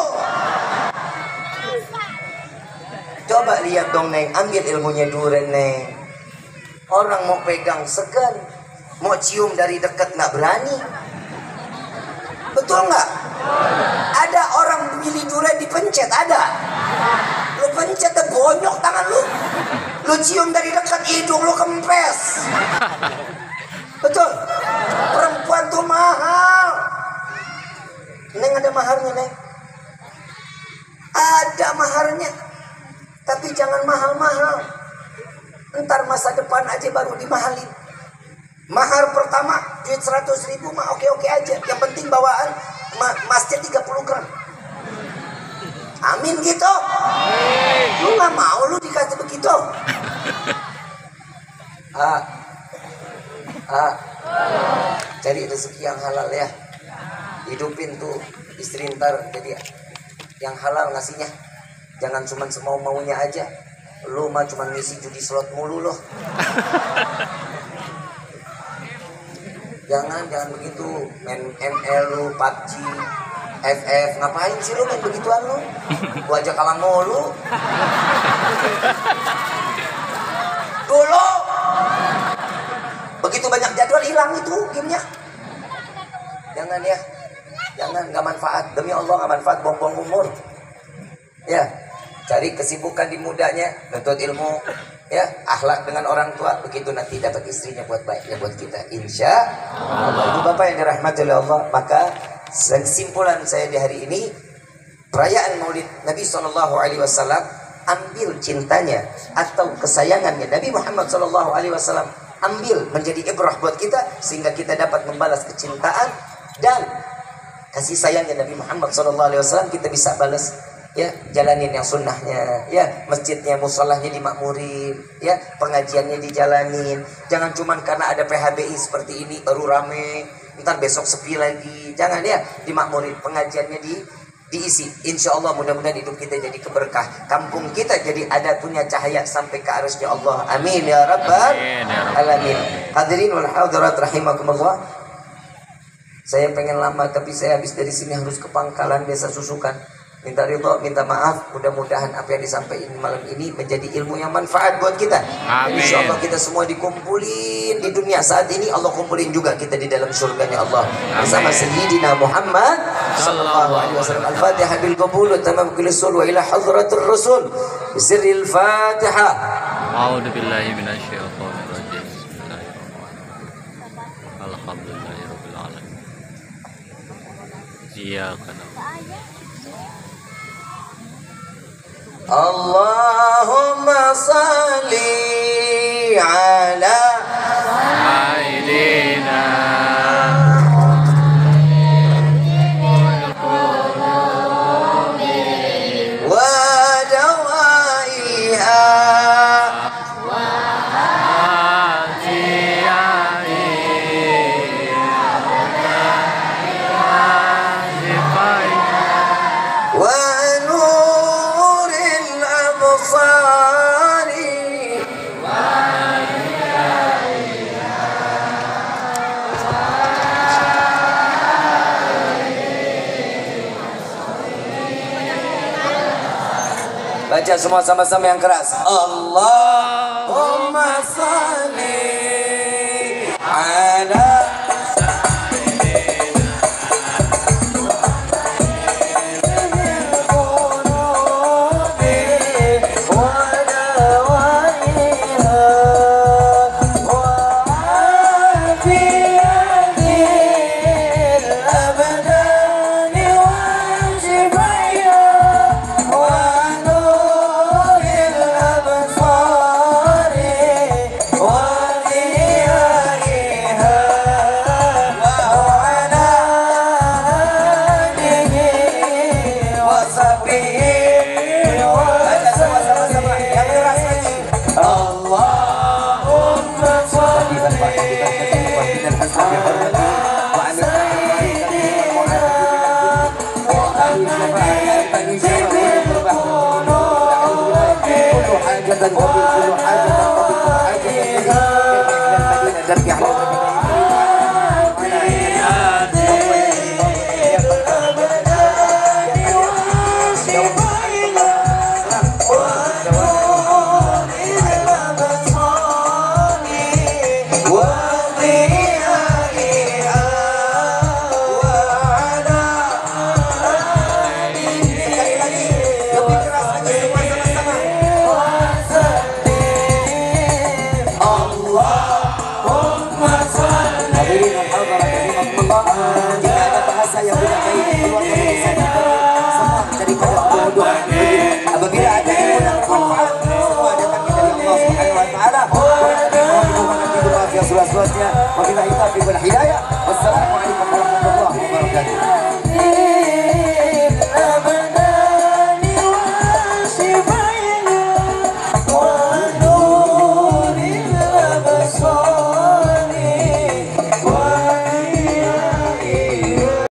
Coba lihat dong Neng, ambil ilmunya duren Neng. Orang mau pegang segan, mau cium dari dekat nggak berani. Betul nggak? Ada orang milih duren dipencet, ada. Lu pencet bonyok tangan lu. Lu cium dari dekat hidung lu kempes. Betul? Perempuan tuh mahal. Neng ada maharnya Neng. Ada maharnya. Tapi jangan mahal-mahal. Ntar masa depan aja baru dimahalin. Mahar pertama duit 100.000 mah oke-oke aja. Yang penting bawaan masjid 30 gram. Amin gitu. Lu gak mau lu dikasih begitu? Cari rezeki yang halal ya. Hidupin tuh istri ntar jadi yang halal ngasihnya. Jangan cuman semau-maunya aja. Lu mah cuman ngisi judi slot mulu loh. Jangan begitu. Main ML lu, PUBG, FF, ngapain sih lu main begituan lu? Gua aja kalah mulu. Dulu begitu banyak jadwal hilang itu gamenya. Jangan ya, jangan, nggak manfaat. Demi Allah nggak manfaat, buang-buang umur. Ya, cari kesibukan di mudanya, nuntut ilmu, ya, akhlak dengan orang tua, begitu nanti dapat istrinya buat baiknya buat kita, insya Allah. Ibu bapak yang dirahmati oleh Allah, maka kesimpulan saya di hari ini, perayaan Maulid Nabi SAW, ambil cintanya atau kesayangannya Nabi Muhammad SAW, ambil menjadi ibrah buat kita sehingga kita dapat membalas kecintaan dan kasih sayangnya Nabi Muhammad SAW. Kita bisa balas, ya, jalanin yang sunnahnya, ya, masjidnya, musallahnya dimakmurin, ya, pengajiannya dijalanin. Jangan cuman karena ada PHBI seperti ini baru rame, ntar besok sepi lagi. Jangan ya, dimakmurin, pengajiannya diisi. Insya Allah mudah-mudahan hidup kita jadi keberkah, kampung kita jadi ada punya cahaya sampai ke arasnya Allah. Amin ya rabbal alamin. Hadirin wal hadirat rahimakumullah. Saya pengen lama tapi saya habis dari sini harus ke Pangkalan Desa Susukan. minta ridho, minta maaf. Mudah-mudahan apa yang disampaikan malam ini menjadi ilmu yang manfaat buat kita. Amin. Insyaallah kita semua dikumpulin di dunia saat ini, Allah kumpulin juga kita di dalam surganya Allah bersama Sayyidina Muhammad sallallahu alaihi wasallam. Al-Fatihah bil qabul wa tamam kulli sul wa ila hadratir rasul bisirril Fatihah. A'udzu billahi minasyaitonir rajim. Bismillahirrahmanirrahim. Alhamdulillahirabbil alamin. Iyyaka na'budu. Allahumma salli ala Sayyidina wa dawaiha wa nuril absari. Baca semua sama-sama yang keras. Allahumma salli ala apabila ada ilmu yang bermanfaat semua datangnya dari Allah Subhanahu wa taala. Wa billahi taufiq wal hidayah.